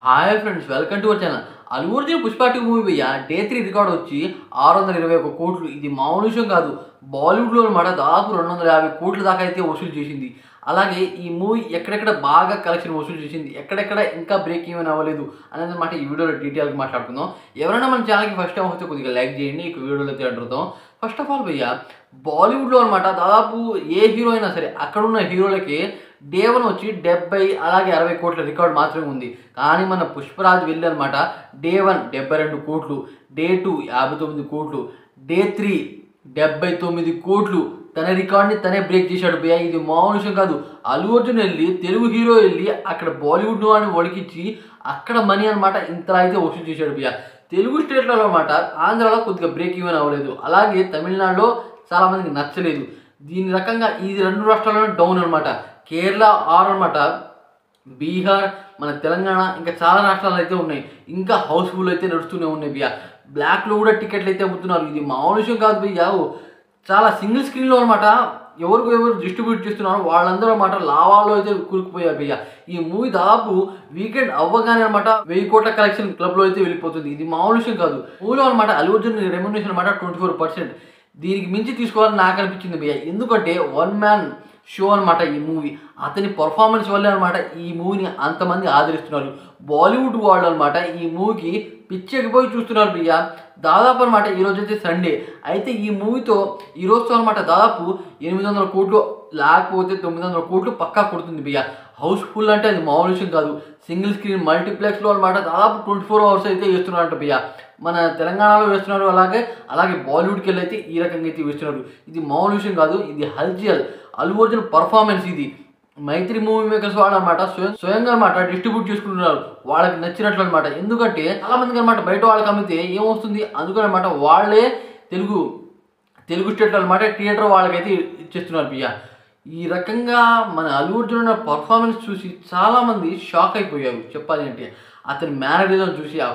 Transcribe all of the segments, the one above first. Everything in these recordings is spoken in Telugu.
Hi friends, welcome to our channel. Allu Arjun Pushpa 2 movie భయ్య డే 3 రికార్డ్ వచ్చి 621 కోట్లు. ఇది మామూలు విషయం కాదు. బాలీవుడ్లో అనమాట దాదాపు 250 కోట్ల దాకా అయితే వసూలు చేసింది. అలాగే ఈ మూవీ ఎక్కడెక్కడ బాగా కలెక్షన్ వసూలు చేసింది, ఎక్కడెక్కడ ఇంకా బ్రేక్ ఏమైనా అవ్వలేదు అనేది అనమాట ఈ వీడియోలో డీటెయిల్గా మాట్లాడుకుందాం. ఎవరైనా మన ఛానల్కి ఫస్ట్ టైం వస్తే కొద్దిగా లైక్ చేయండి. ఈ వీడియోలో అయితే అడుగుతాం. ఫస్ట్ ఆఫ్ ఆల్ భయ్య, బాలీవుడ్లో అనమాట దాదాపు ఏ హీరో అయినా సరే అక్కడున్న హీరోలకి డే 1 వచ్చి 70 అలాగే 60 కోట్ల రికార్డ్ మాత్రమే ఉంది. కానీ మన పుష్పరాజ్ వెళ్ళి అనమాట డే 1 72 కోట్లు, డే 2 59 కోట్లు, డే 3 79 కోట్లు. తన రికార్డ్ని తనే బ్రేక్ చేశాడు భయ్య. ఇది మామూలు విషయం కాదు. అల్లు అర్జున్ వెళ్ళి తెలుగు హీరో వెళ్ళి అక్కడ బాలీవుడ్ వాడిని ఒడికిచ్చి అక్కడ మనీ అనమాట ఇంతలా అయితే వసూలు చేశాడు భయ్య. తెలుగు స్టేట్లో అనమాట ఆంధ్రాలో కొద్దిగా బ్రేక్ ఈవెన్ అవ్వలేదు, అలాగే తమిళనాడులో చాలామందికి నచ్చలేదు. దీని రకంగా ఈ రెండు రాష్ట్రాల్లోనే డౌన్ అనమాట. కేరళ అనమాట, బీహార్, మన తెలంగాణ, ఇంకా చాలా రాష్ట్రాలు అయితే ఉన్నాయి. ఇంకా హౌస్ఫుల్ అయితే నడుస్తూనే ఉన్నాయి భయ్య. బ్లాక్లో కూడా టికెట్లు అయితే అమ్ముతున్నారు. ఇది మామూలు విషయం కాదు భయ్య. చాలా సింగిల్ స్క్రీన్లో అనమాట ఎవరు డిస్ట్రిబ్యూట్ చేస్తున్నారు వాళ్ళందరూ అనమాట లావాల్లో అయితే కూరుకుపోయారు భయ్య. ఈ మూవీ దాదాపు వీకెండ్ అవ్వగానే అనమాట 1000 కోట్ల కలెక్షన్ క్లబ్లో అయితే వెళ్ళిపోతుంది. ఇది మామూలు విషయం కాదు. మూవీలో అనమాట అల్లు అర్జున్ రెమ్యునరేషన్ అనమాట 24%. దీనికి మించి తీసుకోవాలని నాకు అనిపించింది భయ్య. ఎందుకంటే వన్ మ్యాన్ షో అనమాట ఈ మూవీ. అతని పర్ఫార్మెన్స్ వల్లే అనమాట ఈ మూవీని అంతమంది ఆదరిస్తున్నారు. బాలీవుడ్ వాళ్ళు అనమాట ఈ మూవీకి పిచ్చెక్కిపోయి చూస్తున్నారు భయ్య. దాదాపు అనమాట ఈరోజు అయితే సండే అయితే ఈ మూవీతో ఈరోజుతో అనమాట దాదాపు 800 కోట్లు లేకపోతే 900 కోట్లు పక్కా కొడుతుంది భయ్య. హౌస్ఫుల్ అంటే అది మామూలు విషయం కాదు. సింగిల్ స్క్రీన్ మల్టీప్లెక్స్లో అనమాట దాదాపు 24 అవర్స్ అయితే వేస్తున్నారంట భయ్య. మన తెలంగాణలో వేస్తున్నారు, అలాగే బాలీవుడ్కి వెళ్ళి అయితే ఈ రకంగా అయితే వేస్తున్నారు. ఇది మామూలు విషయం కాదు. ఇది హల్చల్ అల్లు అర్జున్ పర్ఫార్మెన్స్. ఇది మైత్రి మూవీ మేకర్స్ వాళ్ళు అనమాట స్వయంగా అనమాట డిస్ట్రిబ్యూట్ చేసుకుంటున్నారు వాళ్ళకి నచ్చినట్లు అనమాట. ఎందుకంటే చాలా మందికి అనమాట బయట వాళ్ళకి అమ్మితే ఏమొస్తుంది, అందుకని అనమాట వాళ్ళే తెలుగు స్టేట్లో అనమాట థియేటర్ వాళ్ళకైతే ఇచ్చేస్తున్నారు భయ్య. ఈ రకంగా మన అల్లు అర్జున్ ఉన్న పర్ఫార్మెన్స్ చూసి చాలామంది షాక్ అయిపోయారు. చెప్పాలి అంటే అతని మేనరిజం చూసి, ఆ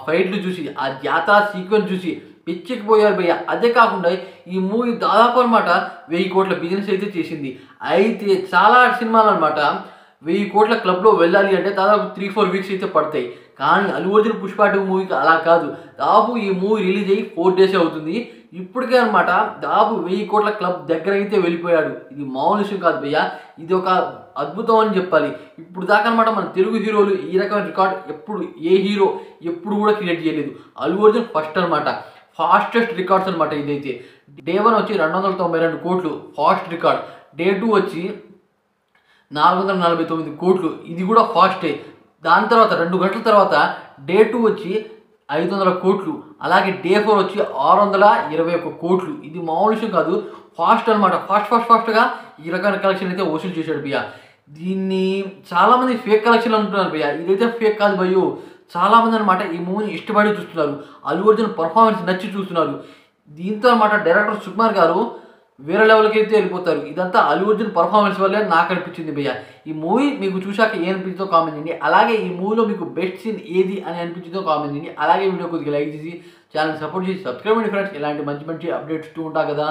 ఫైట్లు చూసి, ఆ జాతర సీక్వెన్స్ చూసి పిచ్చెక్కిపోయారు భయ్య. అదే కాకుండా ఈ మూవీ దాదాపు అనమాట 1000 కోట్ల బిజినెస్ అయితే చేసింది. అయితే చాలా సినిమాలు అనమాట 1000 కోట్ల క్లబ్లో వెళ్ళాలి అంటే దాదాపు 3-4 వీక్స్ అయితే పడతాయి. కానీ అల్లు అర్జున్ పుష్ప 2 మూవీకి అలా కాదు. దాదాపు ఈ మూవీ రిలీజ్ అయ్యి 4 డేసే అవుతుంది. ఇప్పటికే అనమాట దాదాపు 1000 కోట్ల క్లబ్ దగ్గర అయితే వెళ్ళిపోయాడు. ఇది మామూలు విషయం కాదు భయ్య. ఇది ఒక అద్భుతం అని చెప్పాలి. ఇప్పుడు దాకా అనమాట మన తెలుగు హీరోలు ఈ రకమైన రికార్డ్ ఏ హీరో ఎప్పుడు కూడా క్రియేట్ చేయలేదు. అల్లు అర్జున్ ఫస్ట్ అనమాట. ఫాస్టెస్ట్ రికార్డ్స్ అనమాట ఇదైతే. డే 1 వచ్చి 292 కోట్లు ఫాస్ట్ రికార్డ్. డే 2 వచ్చి 449 కోట్లు, ఇది కూడా ఫాస్టే. దాని తర్వాత 2 గంటల తర్వాత డే 2 వచ్చి 500 కోట్లు, అలాగే డే 4 వచ్చి 621 కోట్లు. ఇది మామూలు విషయం కాదు. ఫాస్ట్ అనమాట. ఫాస్ట్గా ఈ రకమైన కలెక్షన్ అయితే వసూలు చేశాడు భయ్య. దీన్ని చాలామంది ఫేక్ కలెక్షన్ అంటున్నారు భయ్య. ఇదైతే ఫేక్ కాదు భయ్యో. చాలామంది అనమాట ఈ మూవీని ఇష్టపడి చూస్తున్నారు. అల్లు అర్జున్ పర్ఫార్మెన్స్ నచ్చి చూస్తున్నారు. దీంతో అనమాట డైరెక్టర్ సుకుమార్ గారు వేరే లెవెల్కి అయితే వెళ్ళిపోతారు. ఇదంతా అల్లు అర్జున్ పర్ఫార్మెన్స్ వల్లే నాకు అనిపించింది భయ్య. ఈ మూవీ మీకు చూశాక ఏ అనిపించిందో కామెంట్ చేయండి. అలాగే ఈ మూవీలో మీకు బెస్ట్ సీన్ ఏది అని అనిపించిందో కామెంట్ చేయండి. అలాగే వీడియో కొద్దిగా లైక్ చేసి ఛానల్ సపోర్ట్ చేసి సబ్స్క్రైబ్ చేయండి ఫ్రెండ్స్. ఇలాంటి మంచి అప్డేట్స్ ఉంటా కదా.